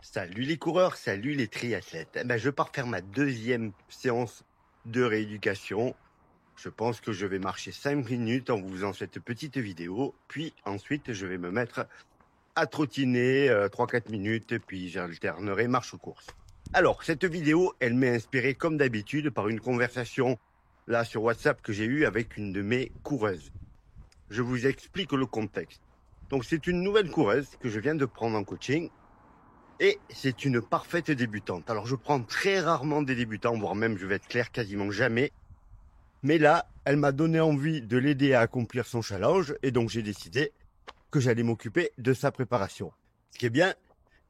Salut les coureurs, salut les triathlètes. Je pars faire ma deuxième séance de rééducation. Je pense que je vais marcher 5 minutes en vous faisant cette petite vidéo. Puis ensuite, je vais me mettre à trottiner 3-4 minutes. Puis j'alternerai marche ou course. Alors, cette vidéo, elle m'est inspirée comme d'habitude par une conversation là sur WhatsApp que j'ai eue avec une de mes coureuses. Je vous explique le contexte. Donc, c'est une nouvelle coureuse que je viens de prendre en coaching. Et c'est une parfaite débutante. Alors je prends très rarement des débutants, voire même, je vais être clair, quasiment jamais. Mais là, elle m'a donné envie de l'aider à accomplir son challenge. Et donc j'ai décidé que j'allais m'occuper de sa préparation. Ce qui est bien,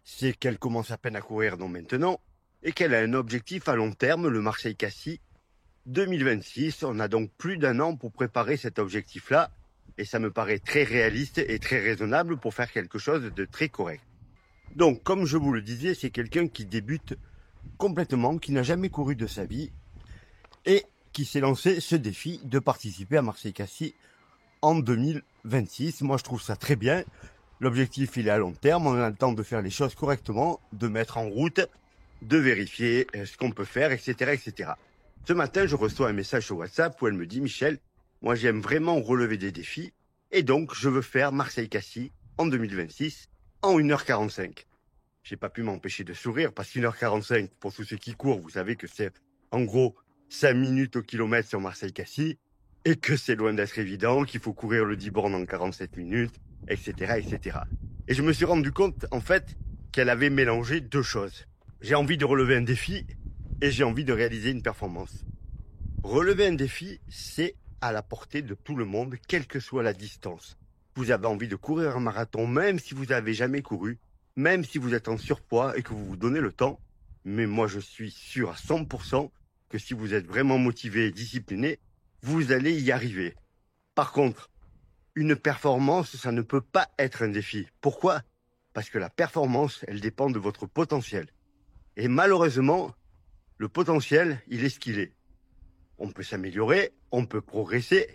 c'est qu'elle commence à peine à courir donc maintenant. Et qu'elle a un objectif à long terme, le Marseille-Cassis 2026. On a donc plus d'un an pour préparer cet objectif-là. Et ça me paraît très réaliste et très raisonnable pour faire quelque chose de très correct. Donc, comme je vous le disais, c'est quelqu'un qui débute complètement, qui n'a jamais couru de sa vie et qui s'est lancé ce défi de participer à Marseille-Cassis en 2026. Moi, je trouve ça très bien. L'objectif, il est à long terme. On a le temps de faire les choses correctement, de mettre en route, de vérifier ce qu'on peut faire, etc., etc. Ce matin, je reçois un message sur WhatsApp où elle me dit « Michel, moi, j'aime vraiment relever des défis et donc je veux faire Marseille-Cassis en 2026 en 1h45. » J'ai pas pu m'empêcher de sourire parce qu'1h45, pour tous ceux qui courent, vous savez que c'est en gros 5 minutes au kilomètre sur Marseille-Cassis et que c'est loin d'être évident, qu'il faut courir le 10 bornes en 47 minutes, etc., etc. Et je me suis rendu compte, en fait, qu'elle avait mélangé deux choses. J'ai envie de relever un défi et j'ai envie de réaliser une performance. Relever un défi, c'est à la portée de tout le monde, quelle que soit la distance. Vous avez envie de courir un marathon, même si vous n'avez jamais couru, même si vous êtes en surpoids et que vous vous donnez le temps. Mais moi, je suis sûr à 100% que si vous êtes vraiment motivé et discipliné, vous allez y arriver. Par contre, une performance, ça ne peut pas être un défi. Pourquoi? Parce que la performance, elle dépend de votre potentiel. Et malheureusement, le potentiel, il est ce qu'il est. On peut s'améliorer, on peut progresser,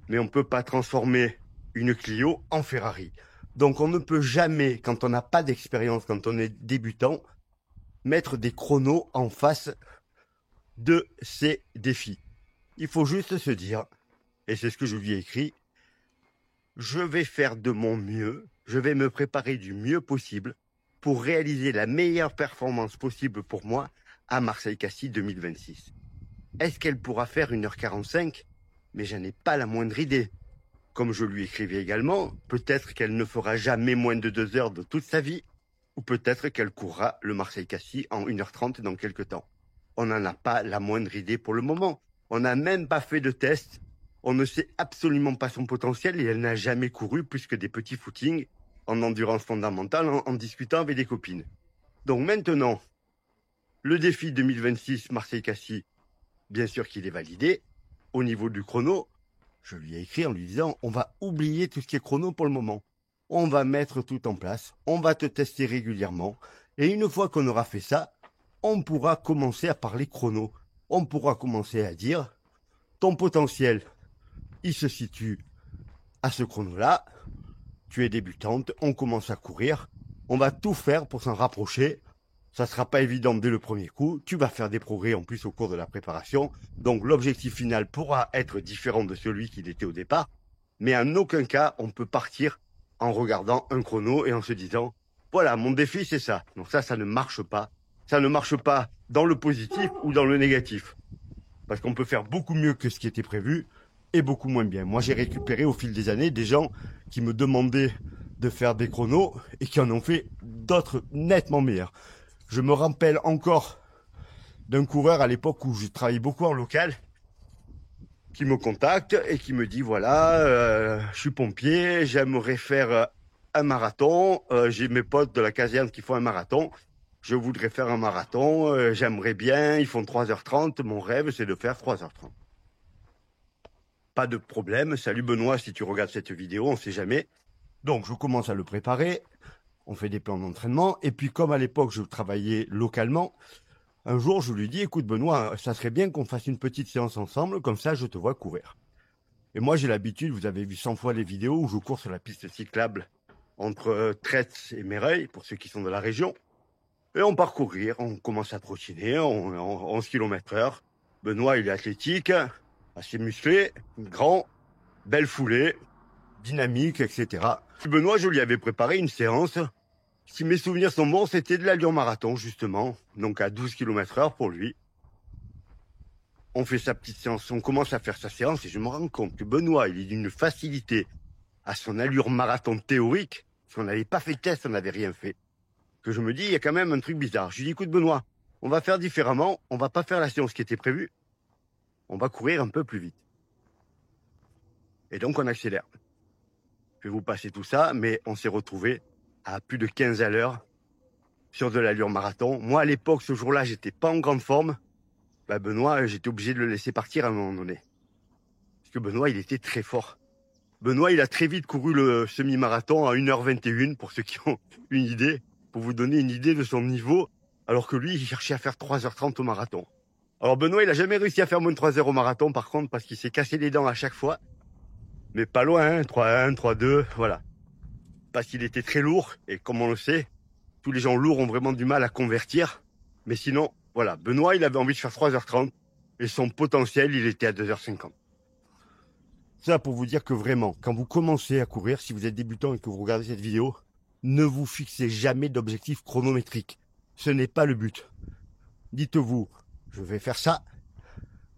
mais on ne peut pas transformer une Clio en Ferrari. Donc on ne peut jamais, quand on n'a pas d'expérience, quand on est débutant, mettre des chronos en face de ces défis. Il faut juste se dire, et c'est ce que je lui ai écrit, je vais faire de mon mieux, je vais me préparer du mieux possible pour réaliser la meilleure performance possible pour moi à Marseille-Cassis 2026. Est-ce qu'elle pourra faire 1h45? Mais je n'ai pas la moindre idée. Comme je lui écrivais également, peut-être qu'elle ne fera jamais moins de 2 heures de toute sa vie, ou peut-être qu'elle courra le Marseille-Cassis en 1h30 dans quelques temps. On n'en a pas la moindre idée pour le moment. On n'a même pas fait de test. On ne sait absolument pas son potentiel et elle n'a jamais couru plus que des petits footings en endurance fondamentale en discutant avec des copines. Donc maintenant, le défi 2026 Marseille-Cassis, bien sûr qu'il est validé. Au niveau du chrono, je lui ai écrit en lui disant, on va oublier tout ce qui est chrono pour le moment. On va mettre tout en place, on va te tester régulièrement. Et une fois qu'on aura fait ça, on pourra commencer à parler chrono. On pourra commencer à dire, ton potentiel, il se situe à ce chrono-là. Tu es débutante, on commence à courir. On va tout faire pour s'en rapprocher. Ça ne sera pas évident dès le premier coup. Tu vas faire des progrès en plus au cours de la préparation. Donc l'objectif final pourra être différent de celui qu'il était au départ. Mais en aucun cas, on peut partir en regardant un chrono et en se disant, voilà, mon défi, c'est ça. Donc ça ne marche pas. Ça ne marche pas dans le positif ou dans le négatif. Parce qu'on peut faire beaucoup mieux que ce qui était prévu et beaucoup moins bien. Moi, j'ai récupéré au fil des années des gens qui me demandaient de faire des chronos et qui en ont fait d'autres nettement meilleurs. Je me rappelle encore d'un coureur à l'époque où je travaillais beaucoup en local qui me contacte et qui me dit voilà, je suis pompier, j'aimerais faire un marathon, j'ai mes potes de la caserne qui font un marathon, je voudrais faire un marathon, j'aimerais bien, ils font 3h30, mon rêve c'est de faire 3h30. Pas de problème, salut Benoît si tu regardes cette vidéo, on sait jamais. Donc je commence à le préparer, on fait des plans d'entraînement, et puis comme à l'époque je travaillais localement, un jour je lui dis écoute Benoît, ça serait bien qu'on fasse une petite séance ensemble, comme ça je te vois courir. Et moi j'ai l'habitude, vous avez vu 100 fois les vidéos où je cours sur la piste cyclable entre Traits et Méreuil, pour ceux qui sont de la région. Et on part courir, on commence à trottiner, 11 km/h. Benoît, il est athlétique, assez musclé, grand, belle foulée, dynamique, etc. Benoît, je lui avais préparé une séance. Si mes souvenirs sont bons, c'était de l'allure marathon, justement. Donc à 12 km/h pour lui. On fait sa petite séance, on commence à faire sa séance et je me rends compte que Benoît, il est d'une facilité à son allure marathon théorique. Parce qu'on n'avait pas fait de test, on n'avait rien fait. Que je me dis, il y a quand même un truc bizarre. Je lui dis, écoute Benoît, on va faire différemment, on va pas faire la séance qui était prévue. On va courir un peu plus vite. Et donc on accélère. Je vais vous passer tout ça, mais on s'est retrouvé à plus de 15 à l'heure sur de l'allure marathon. Moi, à l'époque, ce jour-là, j'étais pas en grande forme. Benoît, j'étais obligé de le laisser partir à un moment donné. Parce que Benoît, il était très fort. Benoît, il a très vite couru le semi-marathon à 1h21, pour ceux qui ont une idée, pour vous donner une idée de son niveau, alors que lui, il cherchait à faire 3h30 au marathon. Alors Benoît, il a jamais réussi à faire moins de 3h au marathon, par contre, parce qu'il s'est cassé les dents à chaque fois. Mais pas loin, hein, 3-1, 3-2, voilà. Parce qu'il était très lourd, et comme on le sait, tous les gens lourds ont vraiment du mal à convertir. Mais sinon, voilà, Benoît, il avait envie de faire 3h30, et son potentiel, il était à 2h50. Ça pour vous dire que vraiment, quand vous commencez à courir, si vous êtes débutant et que vous regardez cette vidéo, ne vous fixez jamais d'objectif chronométrique. Ce n'est pas le but. Dites-vous, je vais faire ça.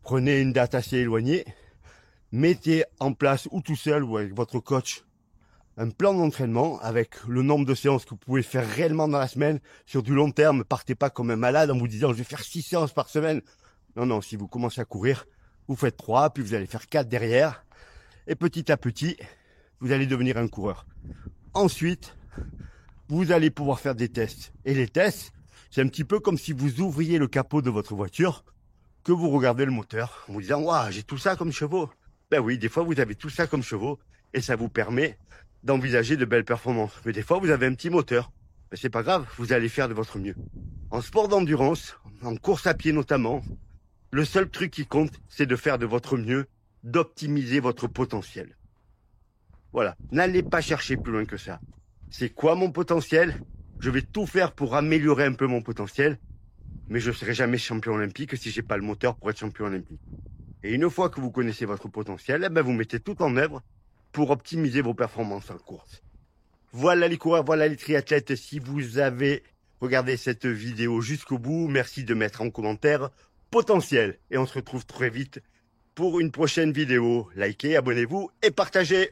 Prenez une date assez éloignée. Mettez en place, ou tout seul, ou avec votre coach, un plan d'entraînement avec le nombre de séances que vous pouvez faire réellement dans la semaine. Sur du long terme, partez pas comme un malade en vous disant, je vais faire 6 séances par semaine. Non, si vous commencez à courir, vous faites 3, puis vous allez faire 4 derrière. Et petit à petit, vous allez devenir un coureur. Ensuite, vous allez pouvoir faire des tests. Et les tests, c'est un petit peu comme si vous ouvriez le capot de votre voiture, que vous regardez le moteur, en vous disant, waouh, j'ai tout ça comme chevaux. Ben oui, des fois, vous avez tout ça comme chevaux, et ça vous permet d'envisager de belles performances. Mais des fois, vous avez un petit moteur. Mais c'est pas grave, vous allez faire de votre mieux. En sport d'endurance, en course à pied notamment, le seul truc qui compte, c'est de faire de votre mieux, d'optimiser votre potentiel. Voilà, n'allez pas chercher plus loin que ça. C'est quoi mon potentiel? Je vais tout faire pour améliorer un peu mon potentiel, mais je ne serai jamais champion olympique si j'ai pas le moteur pour être champion olympique. Et une fois que vous connaissez votre potentiel, vous mettez tout en œuvre pour optimiser vos performances en course. Voilà les coureurs, voilà les triathlètes. Si vous avez regardé cette vidéo jusqu'au bout, merci de mettre en commentaire potentiel. Et on se retrouve très vite pour une prochaine vidéo. Likez, abonnez-vous et partagez.